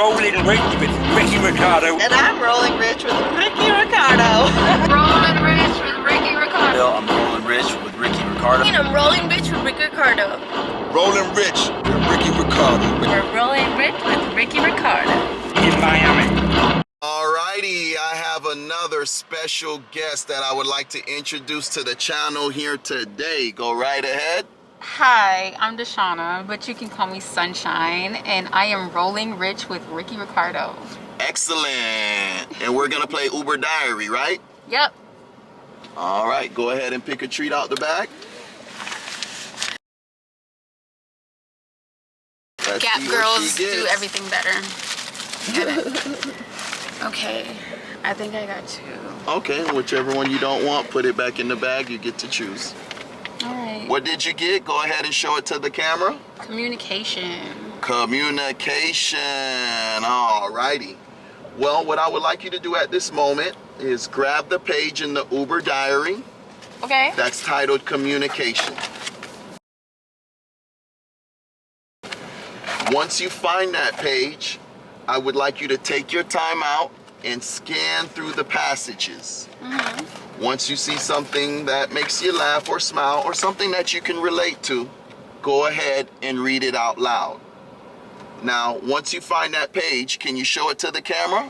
Rolling Rich with Ricky Ricardo. And I'm rolling rich with Ricky Ricardo. Rolling rich with Ricky Ricardo. Bill, I'm rolling rich with Ricky Ricardo. And I'm rolling rich with Ricky Ricardo. Rolling rich with Ricky Ricardo. We're rolling rich with Ricky Ricardo. In Miami. Alrighty, I have another special guest that I would like to introduce to the channel here today. Go right ahead. Hi, I'm Deshauna, but you can call me Sunshine, and I am rolling rich with Ricky Ricardo. Excellent. And we're gonna play Uber Diary, right? Yep. All right, go ahead and pick a treat out the bag. Let's Gap see what girls she do gets. everything better. Get it? Okay, I think I got two. Okay, whichever one you don't want, put it back in the bag. You get to choose. All right. What did you get? Go ahead and show it to the camera. Communication. Communication. Alrighty. Well, what I would like you to do at this moment is grab the page in the Uber Diary Okay. that's titled Communication. Once you find that page, I would like you to take your time out and scan through the passages. Once you see something that makes you laugh or smile or something that you can relate to, go ahead and read it out loud. Now, once you find that page, can you show it to the camera?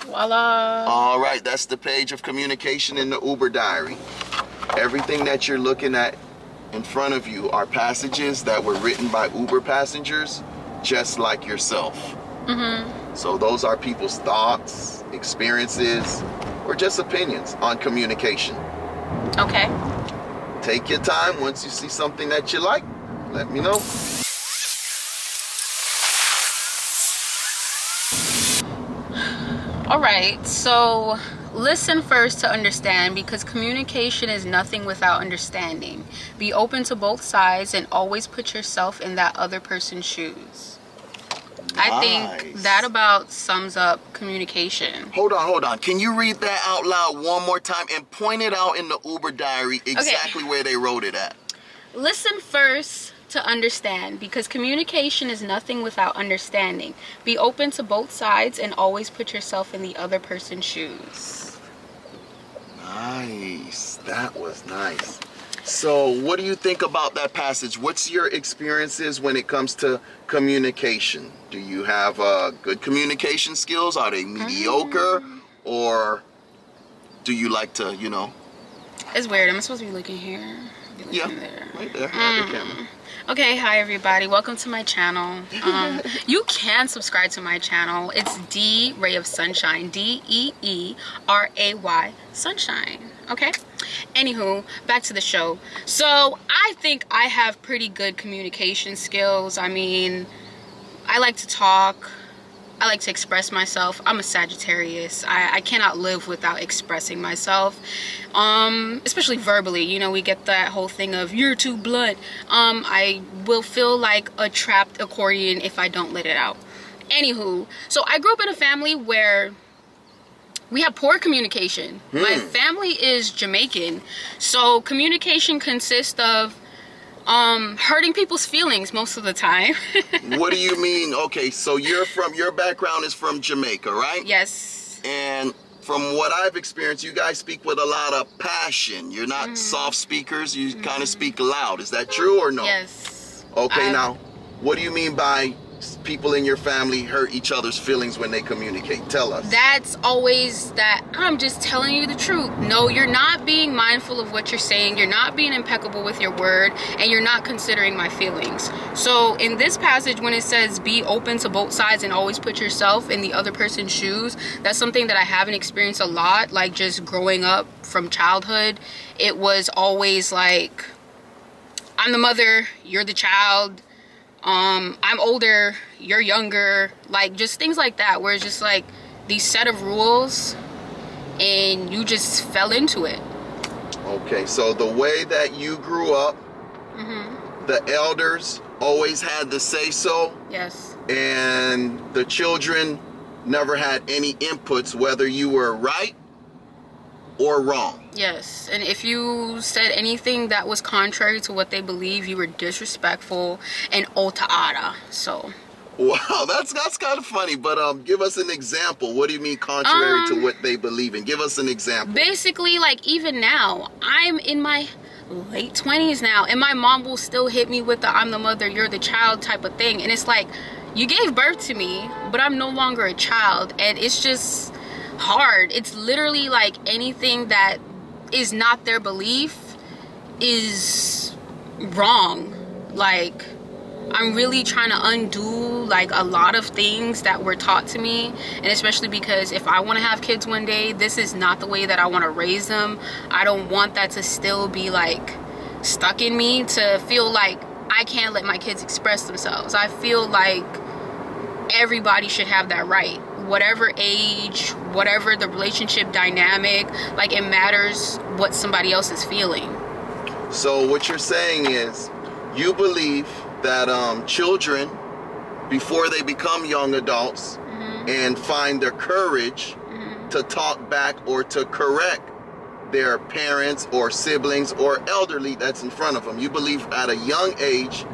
Voila. All right, that's the page of communication in the Uber Diary. Everything that you're looking at in front of you are passages that were written by Uber passengers just like yourself. So those are people's thoughts, experiences, or just opinions on communication. Okay. Take your time. Once you see something that you like, let me know. All right, so listen first to understand, because communication is nothing without understanding. Be open to both sides and always put yourself in that other person's shoes. I think Nice. that about sums up communication. Hold on. Can you read that out loud one more time and point it out in the Uber Diary exactly where they wrote it at? Listen first to understand, because communication is nothing without understanding. Be open to both sides and always put yourself in the other person's shoes. Nice. That was nice. So what do you think about that passage? What's your experiences when it comes to communication? Do you have good communication skills? Are they mediocre? Or do you like to, you know? It's weird. I'm supposed to be looking here. Be looking Yeah, there. right there. At the camera. Okay, hi everybody. Welcome to my channel. You can subscribe to my channel. It's D Ray of Sunshine. DEERAY Sunshine. Okay? Anywho, back to the show. So I think I have pretty good communication skills. I mean, I like to talk. I like to express myself. I'm a Sagittarius. I cannot live without expressing myself, especially verbally. You know, we get that whole thing of you're too blunt. I will feel like a trapped accordion if I don't let it out. Anywho, so I grew up in a family where we have poor communication. My family is Jamaican, so communication consists of hurting people's feelings most of the time. What do you mean? Okay, so your background is from Jamaica, right? Yes. And from what I've experienced, you guys speak with a lot of passion. You're not soft speakers. You kind of speak loud. Is that true or no? Yes. Okay, now, what do you mean by people in your family hurt each other's feelings when they communicate? Tell us. That's always that I'm just telling you the truth. No, you're not being mindful of what you're saying. You're not being impeccable with your word, and you're not considering my feelings. So in this passage, when it says be open to both sides and always put yourself in the other person's shoes, that's something that I haven't experienced a lot. Like just growing up from childhood, it was always like, I'm the mother, you're the child. I'm older, you're younger, like just things like that, where it's just like these set of rules and you just fell into it. Okay, so the way that you grew up, the elders always had the say so, Yes. and the children never had any inputs whether you were right or wrong. Yes, and if you said anything that was contrary to what they believe, you were disrespectful and ota'ada. So Wow, that's kind of funny. But give us an example. What do you mean contrary to what they believe in? Give us an example. Basically, like, even now, I'm in my late 20s now, and my mom will still hit me with the "I'm the mother, you're the child" type of thing. And it's like, you gave birth to me, but I'm no longer a child. And it's just hard. It's literally like anything that is not their belief is wrong. Like, I'm really trying to undo like a lot of things that were taught to me, and especially because if I want to have kids one day, this is not the way that I want to raise them. I don't want that to still be like stuck in me, to feel like I can't let my kids express themselves. I feel like everybody should have that right, whatever age, whatever the relationship dynamic. Like, it matters what somebody else is feeling. So what you're saying is you believe that children, before they become young adults and find their courage to talk back or to correct their parents or siblings or elderly that's in front of them, you believe at a young age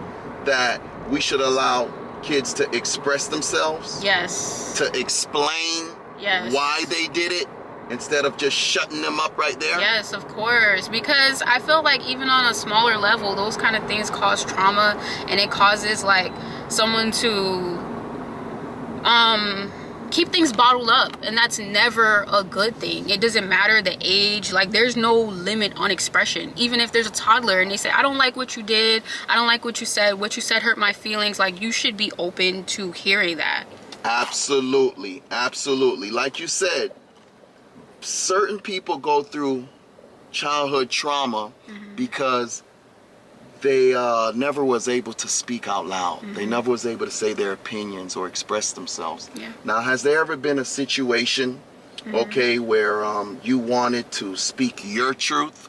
that we should allow kids to express themselves, Yes. to explain Yes. why they did it, instead of just shutting them up right there? Yes, of course. Because I feel like even on a smaller level, those kind of things cause trauma, and it causes like someone to keep things bottled up, and that's never a good thing. It doesn't matter the age. Like, there's no limit on expression. Even if there's a toddler and they say, "I don't like what you did, I don't like what you said hurt my feelings," like, you should be open to hearing that. Absolutely, absolutely. Like you said, certain people go through childhood trauma because they never was able to speak out loud. They never was able to say their opinions or express themselves. Yeah. Now, has there ever been a situation, okay, where you wanted to speak your truth,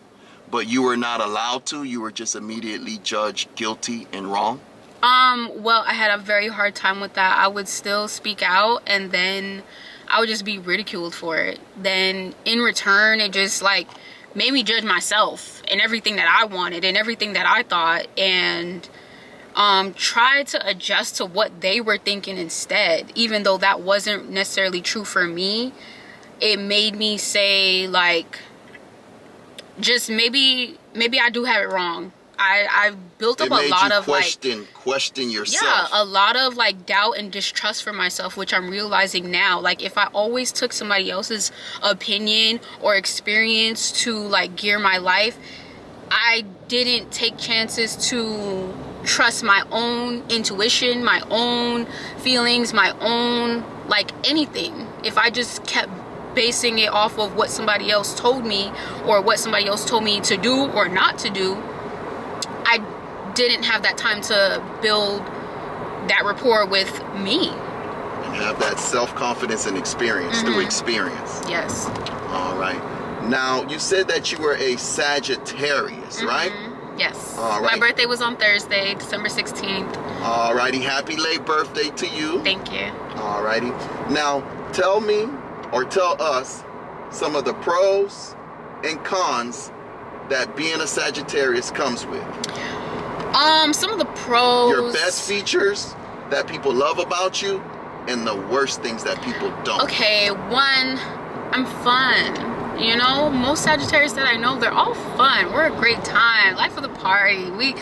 but you were not allowed to? You were just immediately judged guilty and wrong? Well, I had a very hard time with that. I would still speak out, and then I would just be ridiculed for it. Then in return, it just like made me judge myself and everything that I wanted and everything that I thought, and try to adjust to what they were thinking instead. Even though that wasn't necessarily true for me, it made me say like, just maybe I do have it wrong. I built up a lot of question yourself. Yeah, a lot of like doubt and distrust for myself, which I'm realizing now. Like, if I always took somebody else's opinion or experience to like gear my life, I didn't take chances to trust my own intuition, my own feelings, my own like anything. If I just kept basing it off of what somebody else told me or what somebody else told me to do or not to do, I didn't have that time to build that rapport with me. And have that self-confidence and experience through experience. Yes. All right. Now, you said that you were a Sagittarius, right? Yes. All right. My birthday was on Thursday, December 16th. All righty. Happy late birthday to you. Thank you. All righty. Now, tell me or tell us some of the pros and cons that being a Sagittarius comes with. Some of the pros. Your best features that people love about you, and the worst things that people don't. Okay, one, I'm fun. You know, most Sagittarius that I know, they're all fun. We're a great time. Life of the party. We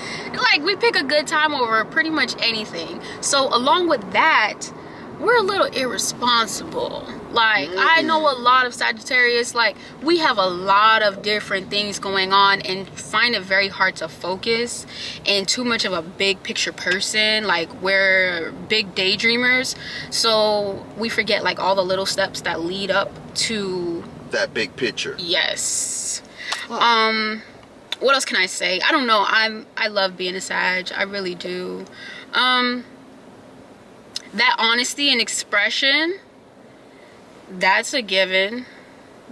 pick a good time over pretty much anything. So along with that, we're a little irresponsible. Like, I know a lot of Sagittarius, like, we have a lot of different things going on and find it very hard to focus, and too much of a big picture person. Like, we're big daydreamers, so we forget like all the little steps that lead up to that big picture. Yes. What else can I say? I don't know. I love being a Sag. I really do. That honesty and expression, that's a given.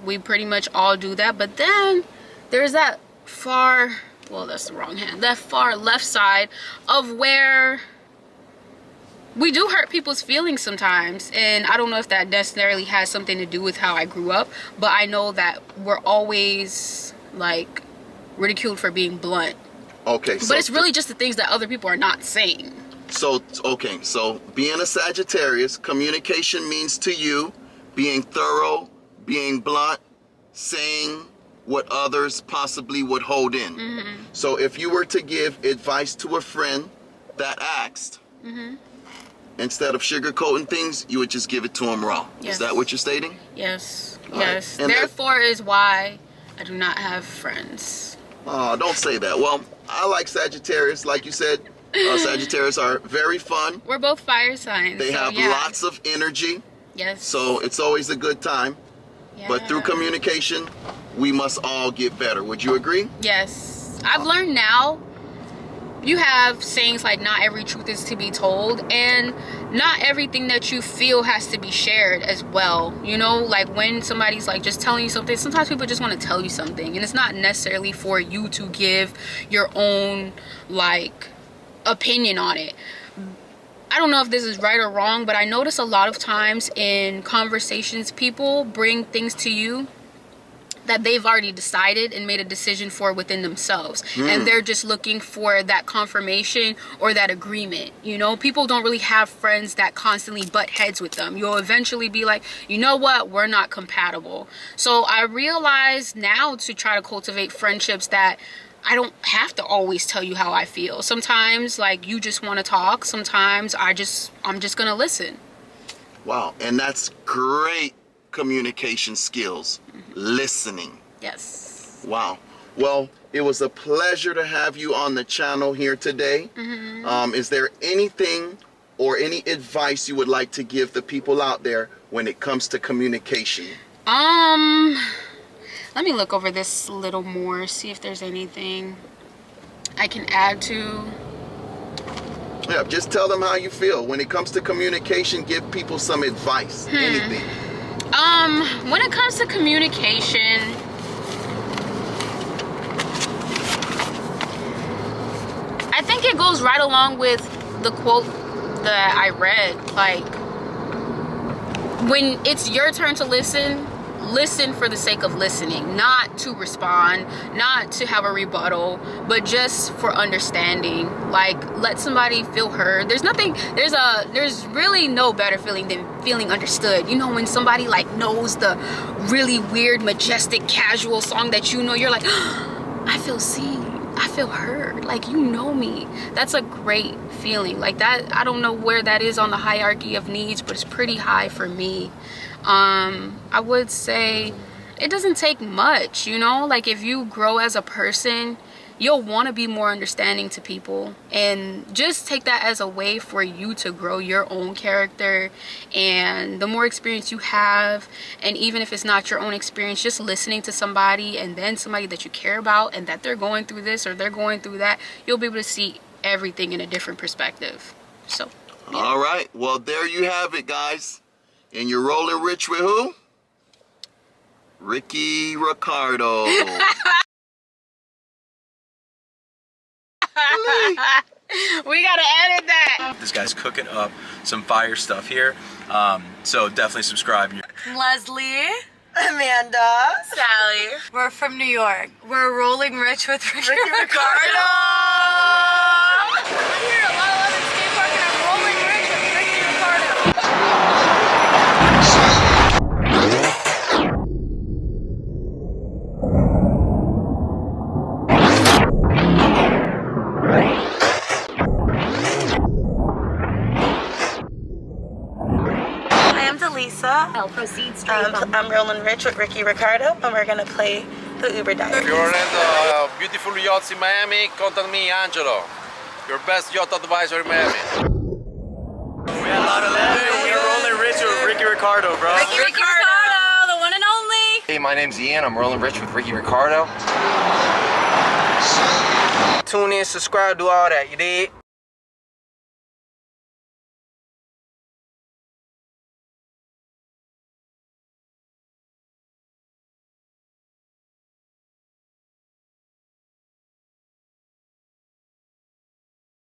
We pretty much all do that. But then there's that far, well, that's the wrong hand, that far left side of where we do hurt people's feelings sometimes. And I don't know if that necessarily has something to do with how I grew up, but I know that we're always like ridiculed for being blunt. Okay. So but it's really just the things that other people are not saying. So, okay, so being a Sagittarius, communication means to you being thorough, being blunt, saying what others possibly would hold in. So if you were to give advice to a friend that asked, instead of sugarcoating things, you would just give it to them raw. Yes. Is that what you're stating? Yes. All Yes. right. And Therefore is why I do not have friends. Oh, don't say that. Well, I like Sagittarius. Like you said, Sagittarius are very fun. We're both fire signs. They so have yeah. lots of energy. Yes. So it's always a good time. But through Yeah. communication, we must all get better. Would you agree? Yes. I've learned now, you have sayings like not every truth is to be told, and not everything that you feel has to be shared as well. You know, like when somebody's like just telling you something, sometimes people just want to tell you something, and it's not necessarily for you to give your own like opinion on it. I don't know if this is right or wrong, but I notice a lot of times in conversations, people bring things to you that they've already decided and made a decision for within themselves. And they're just looking for that confirmation or that agreement. You know, people don't really have friends that constantly butt heads with them. You'll eventually be like, you know what, we're not compatible. So I realize now to try to cultivate friendships that I don't have to always tell you how I feel. Sometimes like you just want to talk. Sometimes I'm just gonna listen. Wow, and that's great communication skills. Listening. Yes. Wow. Well, it was a pleasure to have you on the channel here today. Is there anything or any advice you would like to give the people out there when it comes to communication? Let me look over this a little more, see if there's anything I can add to. Yeah, just tell them how you feel. When it comes to communication, give people some advice. Anything. When it comes to communication, I think it goes right along with the quote that I read. Like, when it's your turn to listen, listen for the sake of listening, not to respond, not to have a rebuttal, but just for understanding. Like, let somebody feel heard. There's really no better feeling than feeling understood. You know, when somebody like knows the really weird, majestic, casual song that you know, you're like, I feel seen, I feel heard, like, you know me. That's a great feeling. Like that, I don't know where that is on the hierarchy of needs, but it's pretty high for me. I would say it doesn't take much, you know, like if you grow as a person, you'll want to be more understanding to people, and just take that as a way for you to grow your own character. And the more experience you have, and even if it's not your own experience, just listening to somebody, and then somebody that you care about and that they're going through this or they're going through that, you'll be able to see everything in a different perspective. So yeah. All right, well, there you have it, guys. And you're rolling rich with who? Ricky Ricardo. We gotta edit that. This guy's cooking up some fire stuff here. So definitely subscribe. Leslie. Amanda. Sally. We're from New York. We're rolling rich with Ricky Ricardo. I'm here at Lala London Skate Park and I'm rolling rich with Ricky Ricardo. I'll proceed straight. I'm rolling rich with Ricky Ricardo, and we're gonna play the Uber Diary. If you're into beautiful yachts in Miami, contact me, Angelo. Your best yacht advisor in Miami. We're rolling rich with Ricky Ricardo, bro. Ricky Ricardo, the one and only. Hey, my name's Ian. I'm rolling rich with Ricky Ricardo. Tune in, subscribe, do all that, you dig?